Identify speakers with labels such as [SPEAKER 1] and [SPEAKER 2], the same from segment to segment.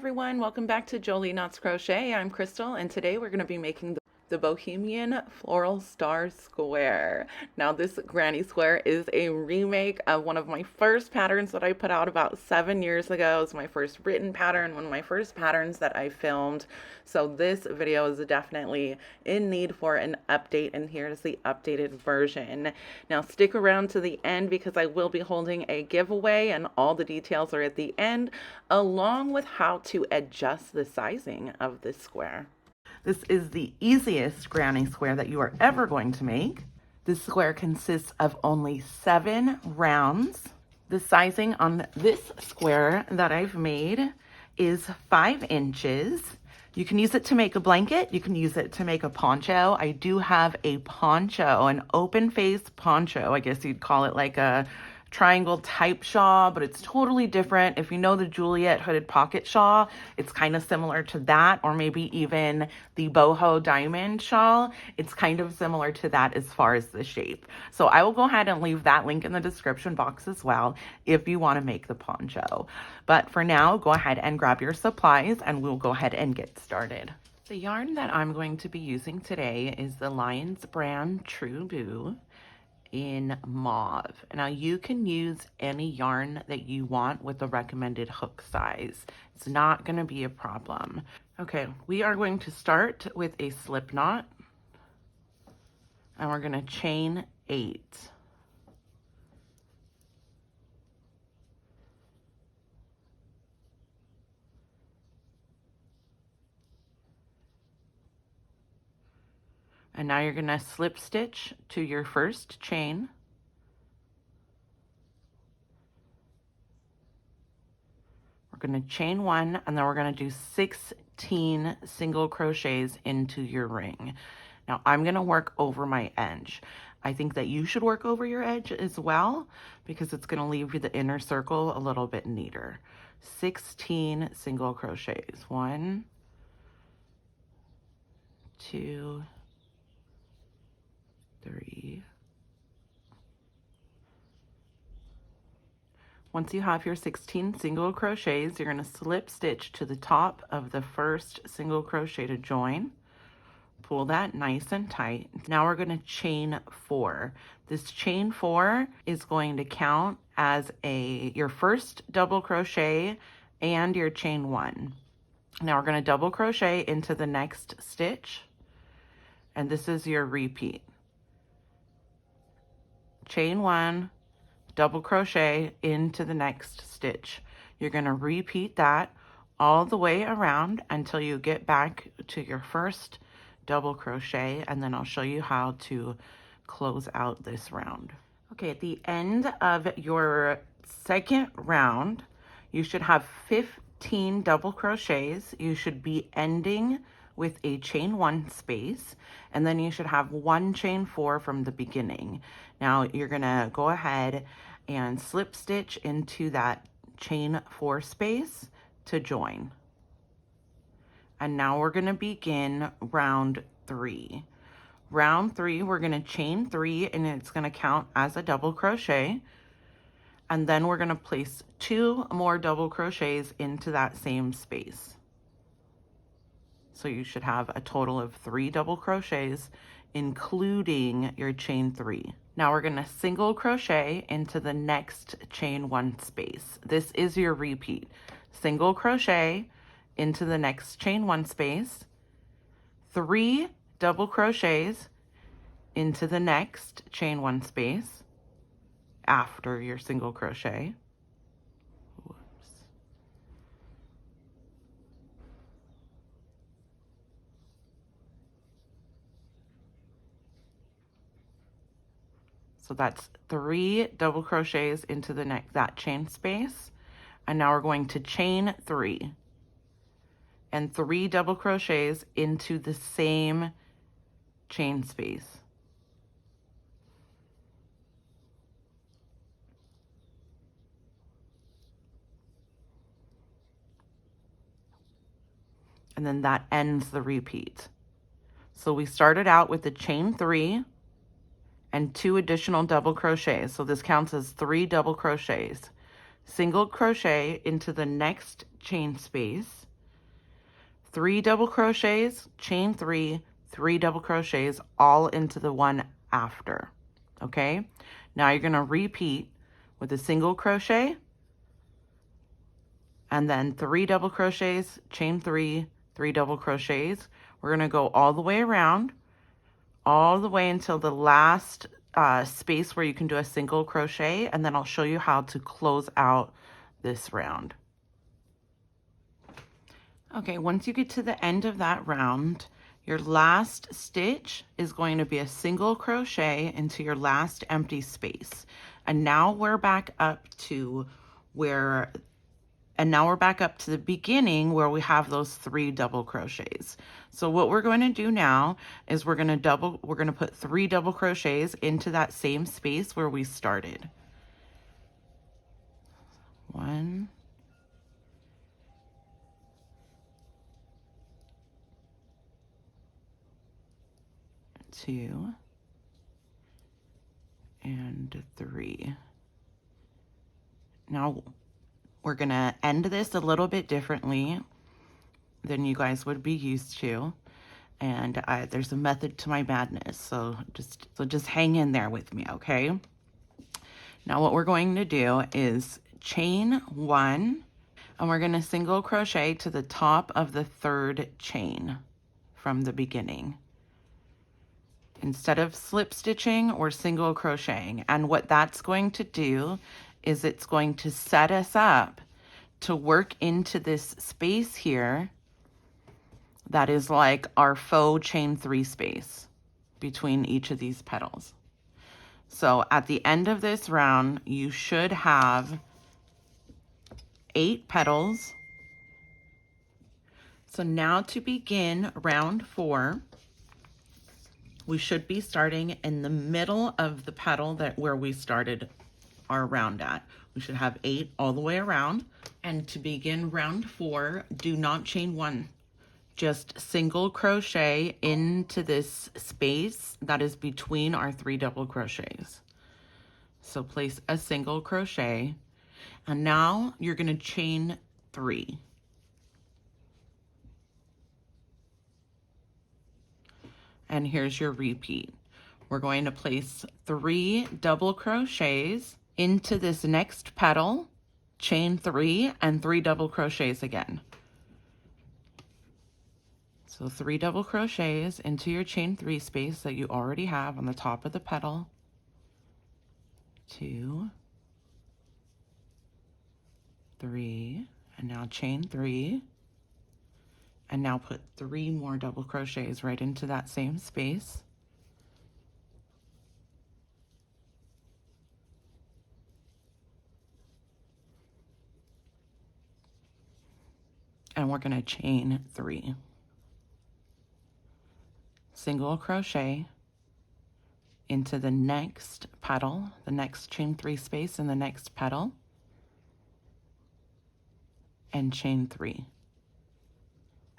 [SPEAKER 1] everyone, welcome back to Jolie Knots Crochet. I'm Crystal, and today we're going to be making the Bohemian Floral Star Square. Now this granny square is a remake of one of my first patterns that I put out about 7 years ago. It's my first written pattern, one of my first patterns that I filmed. So this video is definitely in need for an update, and here's the updated version. Now stick around to the end because I will be holding a giveaway, and all the details are at the end, along with how to adjust the sizing of this square. This is the easiest granny square that you are ever going to make. This square consists of only 7 rounds. The sizing on this square that I've made is 5 inches. You can use it to make a blanket. You can use it to make a poncho. I do have a poncho, an open face poncho. I guess you'd call it like a triangle type shawl, but it's totally different. If you know the Juliette hooded pocket shawl, it's kind of similar to that, or maybe even the boho diamond shawl. It's kind of similar to that as far as the shape. So I will go ahead and leave that link in the description box as well if you want to make the poncho. But for now, go ahead and grab your supplies and we'll go ahead and get started. The yarn that I'm going to be using today is the Lions brand True Blue in mauve. Now you can use any yarn that you want with the recommended hook size. It's not going to be a problem. Okay, we are going to start with a slip knot, and we're going to chain 8. And now you're going to slip stitch to your first chain. We're going to chain 1, and then we're going to do 16 single crochets into your ring. Now I'm going to work over my edge. I think that you should work over your edge as well because it's going to leave you the inner circle a little bit neater. 16 single crochets. 1, 2, 3. Once you have your 16 single crochets, you're going to slip stitch to the top of the first single crochet to join. Pull that nice and tight. Now we're going to chain 4. This chain 4 is going to count as your first double crochet and your chain 1. Now we're going to double crochet into the next stitch, and this is your repeat. Chain 1, double crochet into the next stitch. You're going to repeat that all the way around until you get back to your first double crochet, and then I'll show you how to close out this round. Okay, at the end of your second round, you should have 15 double crochets. You should be ending with a chain 1 space, and then you should have 1 chain 4 from the beginning. Now you're gonna go ahead and slip stitch into that chain 4 space to join. And now we're gonna begin round 3. Round 3, we're gonna chain 3, and it's gonna count as a double crochet. And then we're gonna place 2 more double crochets into that same space. So you should have a total of 3 double crochets, including your chain 3. Now we're going to single crochet into the next chain 1 space. This is your repeat. Single crochet into the next chain 1 space, 3 double crochets into the next chain 1 space after your single crochet. So that's 3 double crochets into that chain space. And now we're going to chain 3 and 3 double crochets into the same chain space. And then that ends the repeat. So we started out with the chain 3 and 2 additional double crochets. So this counts as 3 double crochets. Single crochet into the next chain space, 3 double crochets, chain 3, 3 double crochets, all into the one after. Okay, now you're going to repeat with a single crochet, and then 3 double crochets, chain 3, 3 double crochets. We're going to go all the way around, all the way until the last space where you can do a single crochet, and then I'll show you how to close out this round. Okay, once you get to the end of that round, your last stitch is going to be a single crochet into your last empty space. And now we're back up to the beginning where we have those 3 double crochets. So what we're going to do now is we're going to put 3 double crochets into that same space where we started. 1, 2, and 3. Now we're gonna end this a little bit differently than you guys would be used to, and there's a method to my madness, so just hang in there with me, okay? Now what we're going to do is chain 1, and we're gonna single crochet to the top of the 3rd chain from the beginning. Instead of slip stitching, we're single crocheting. And what that's going to do is it's going to set us up to work into this space here that is like our faux chain 3 space between each of these petals. So at the end of this round, you should have 8 petals. So now to begin round 4, we should be starting in the middle of the petal where we started our round at. We should have 8 all the way around. And to begin round 4, do not chain 1. Just single crochet into this space that is between our 3 double crochets. So place a single crochet, and now you're going to chain 3. And here's your repeat. We're going to place 3 double crochets into this next petal, chain 3, and 3 double crochets again. So 3 double crochets into your chain 3 space that you already have on the top of the petal. 2, 3, and now chain 3. And now put 3 more double crochets right into that same space. And we're going to chain 3. Single crochet into the next petal, the next chain 3 space in the next petal, and chain 3.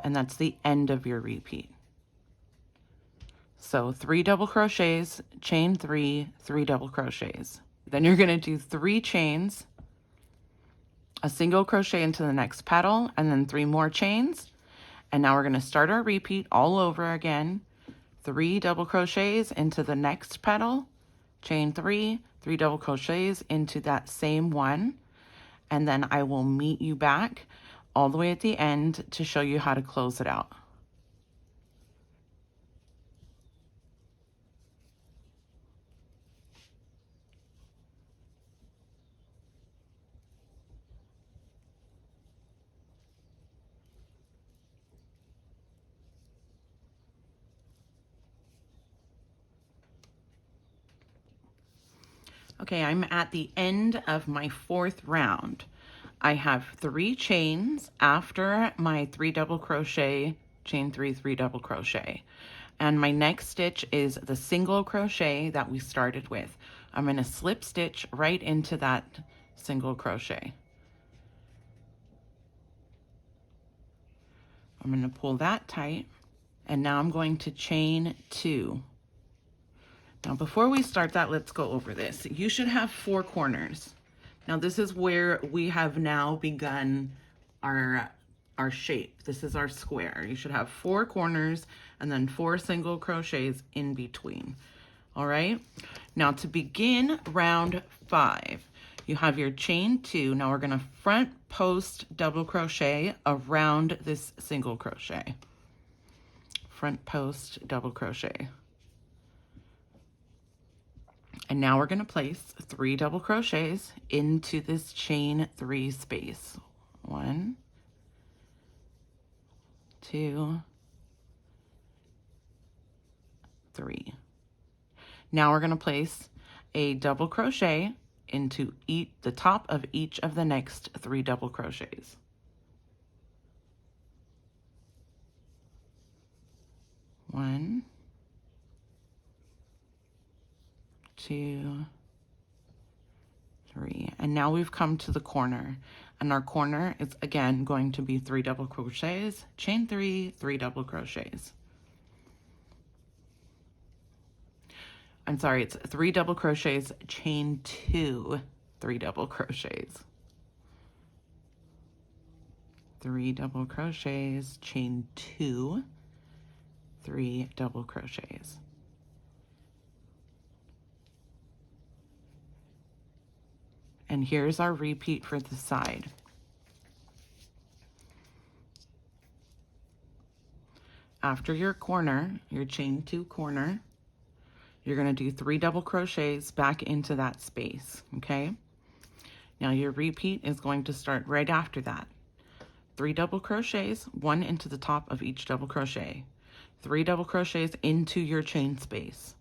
[SPEAKER 1] And that's the end of your repeat. So 3 double crochets, chain 3, 3 double crochets. Then you're going to do 3 chains, a single crochet into the next petal, and then 3 more chains. And now we're going to start our repeat all over again. 3 double crochets into the next petal, chain 3, 3 double crochets into that same one, and then I will meet you back all the way at the end to show you how to close it out. Okay, I'm at the end of my 4th round. I have 3 chains after my 3 double crochet, chain 3, 3 double crochet. And my next stitch is the single crochet that we started with. I'm going to slip stitch right into that single crochet. I'm going to pull that tight, and now I'm going to chain 2. Now before we start that, let's go over this. You should have 4 corners. Now this is where we have now begun our our shape. This is our square. You should have 4 corners and then 4 single crochets in between. All right, now to begin round 5, you have your chain 2. Now we're going to front post double crochet around this single crochet. Front post double crochet. And now we're going to place 3 double crochets into this chain 3 space. 1, 2, 3. Now we're going to place a double crochet into the top of each of the next 3 double crochets. 1, 2, 3. And now we've come to the corner. And our corner is again going to be 3 double crochets, chain 3, 3 double crochets. I'm sorry, it's 3 double crochets, chain 2, 3 double crochets. 3 double crochets, chain 2, 3 double crochets. And here's our repeat for the side. After your corner, your chain 2 corner, you're going to do 3 double crochets back into that space, okay? Now your repeat is going to start right after that. 3 double crochets, 1 into the top of each double crochet. 3 double crochets into your chain space.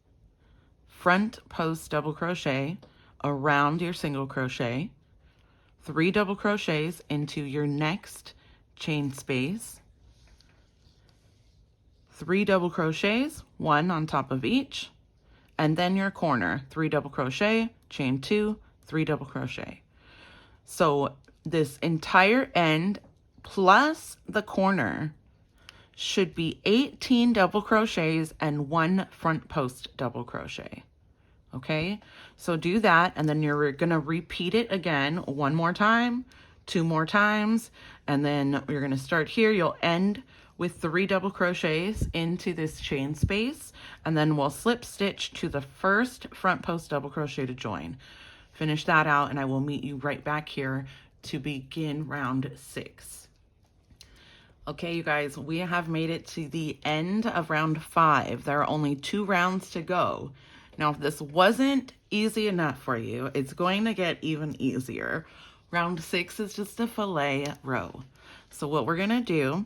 [SPEAKER 1] Front post double crochet around your single crochet. 3 double crochets into your next chain space. 3 double crochets, 1 on top of each. And then your corner, 3 double crochet, chain 2, 3 double crochet. So this entire end plus the corner should be 18 double crochets and 1 front post double crochet. Okay, so do that, and then you're going to repeat it again 1 more time, 2 more times, and then you're going to start here. You'll end with 3 double crochets into this chain space, and then we'll slip stitch to the first front post double crochet to join. Finish that out, and I will meet you right back here to begin round 6. Okay, you guys, we have made it to the end of round 5. There are only 2 rounds to go. Now, if this wasn't easy enough for you, it's going to get even easier. Round 6 is just a fillet row. So what we're going to do,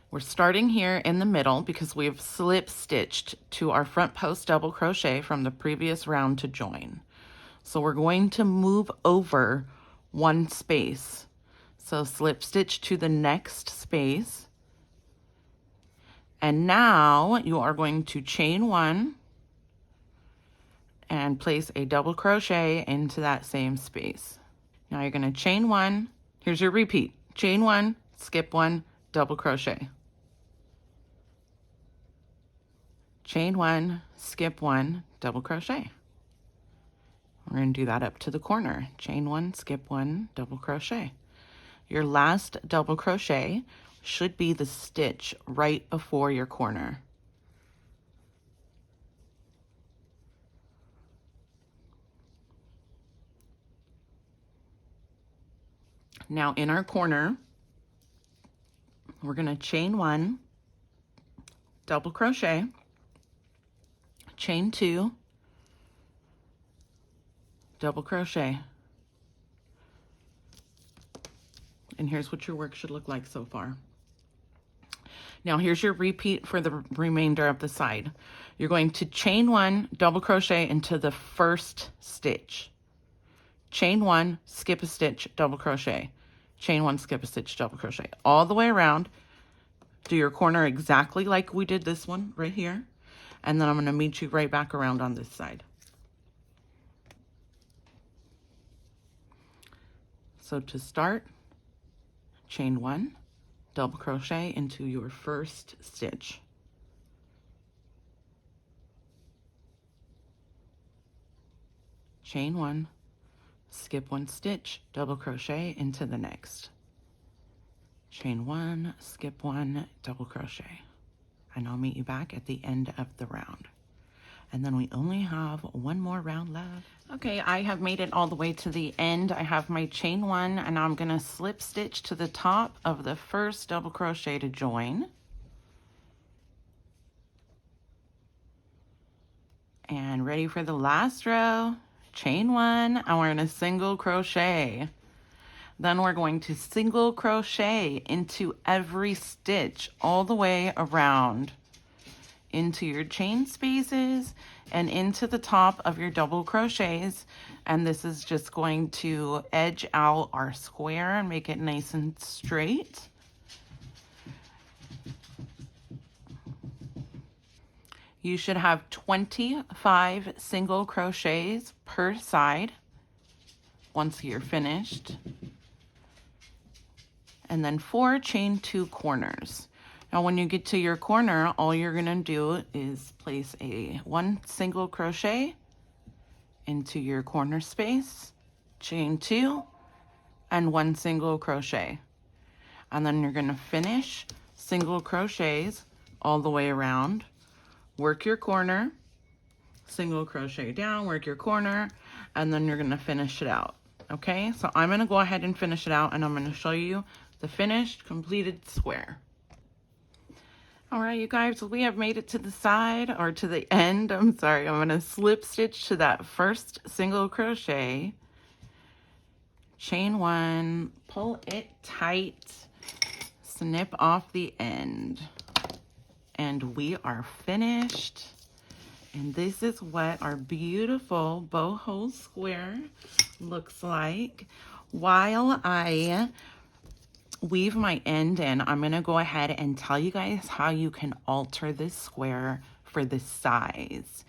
[SPEAKER 1] we're starting here in the middle because we've slip stitched to our front post double crochet from the previous round to join. So we're going to move over 1 space. So slip stitch to the next space. And now you are going to chain 1 and place a double crochet into that same space. Now you're going to chain 1. Here's your repeat. Chain 1, skip 1, double crochet. Chain 1, skip 1, double crochet. We're going to do that up to the corner. Chain 1, skip 1, double crochet. Your last double crochet should be the stitch right before your corner. Now in our corner, we're going to chain 1, double crochet, chain 2, double crochet. And here's what your work should look like so far. Now here's your repeat for the remainder of the side. You're going to chain 1, double crochet into the first stitch. Chain 1, skip a stitch, double crochet. Chain 1, skip a stitch, double crochet. All the way around. Do your corner exactly like we did this one right here. And then I'm going to meet you right back around on this side. So to start, chain 1, double crochet into your first stitch. Chain 1, skip 1 stitch, double crochet into the next. chain 1, skip 1, double crochet, and I'll meet you back at the end of the round. And then we only have one more round left. Okay, I have made it all the way to the end. I have my chain 1, and now I'm gonna slip stitch to the top of the first double crochet to join. And ready for the last row, chain 1, and we're gonna single crochet. Then we're going to single crochet into every stitch all the way around, into your chain spaces and into the top of your double crochets. And this is just going to edge out our square and make it nice and straight. You should have 25 single crochets per side once you're finished. And then 4 chain 2 corners. Now when you get to your corner, all you're gonna do is place one single crochet into your corner space, chain 2, and 1 single crochet. And then you're gonna finish single crochets all the way around, work your corner, single crochet down, work your corner, and then you're gonna finish it out. Okay, so I'm gonna go ahead and finish it out, and I'm gonna show you the finished completed square. All right, you guys, we have made it to the side, or to the end. I'm sorry, I'm gonna slip stitch to that first single crochet, chain 1, pull it tight, snip off the end, and we are finished. And this is what our beautiful boho square looks like. While I weave my end in, I'm gonna go ahead and tell you guys how you can alter this square for this size.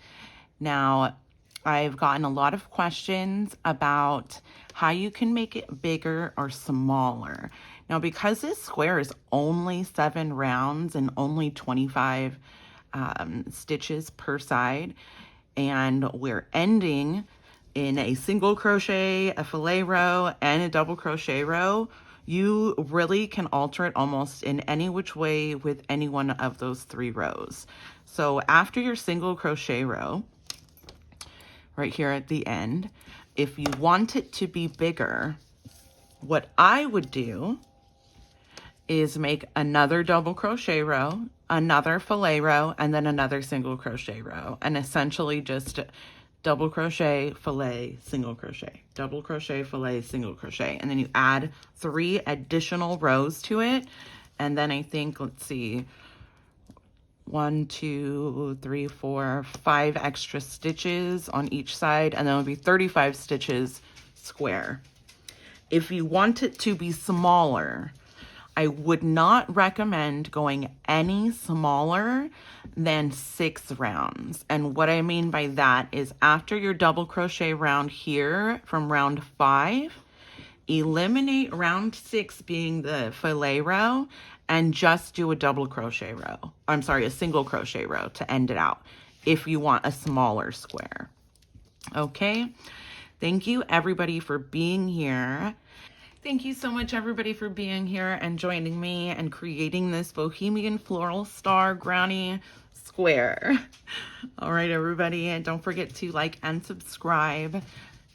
[SPEAKER 1] Now, I've gotten a lot of questions about how you can make it bigger or smaller. Now, because this square is only 7 rounds and only 25 stitches per side, and we're ending in a single crochet, a filet row, and a double crochet row, you really can alter it almost in any which way with any one of those 3 rows. So after your single crochet row, right here at the end, if you want it to be bigger, what I would do is make another double crochet row, another filet row, and then another single crochet row, and essentially just double crochet, filet, single crochet, double crochet, filet, single crochet, and then you add 3 additional rows to it. And then I think, let's see, 1, 2, 3, 4, 5 extra stitches on each side, and then it'll be 35 stitches square. If you want it to be smaller, I would not recommend going any smaller than 6 rounds. And what I mean by that is after your double crochet round here from round 5, eliminate round 6 being the filet row and just do a double crochet row. I'm sorry, a single crochet row to end it out if you want a smaller square. Okay, thank you everybody for being here. Thank you so much, everybody, for being here and joining me and creating this Bohemian Floral Star Granny Square. All right, everybody, and don't forget to like and subscribe,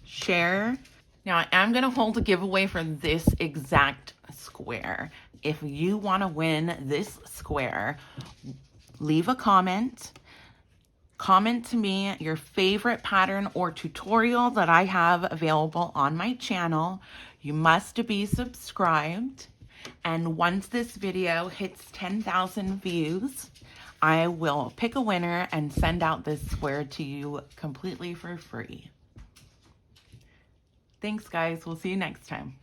[SPEAKER 1] share. Now, I am going to hold a giveaway for this exact square. If you want to win this square, leave a comment. Comment to me your favorite pattern or tutorial that I have available on my channel. You must be subscribed. And once this video hits 10,000 views, I will pick a winner and send out this square to you completely for free. Thanks, guys. We'll see you next time.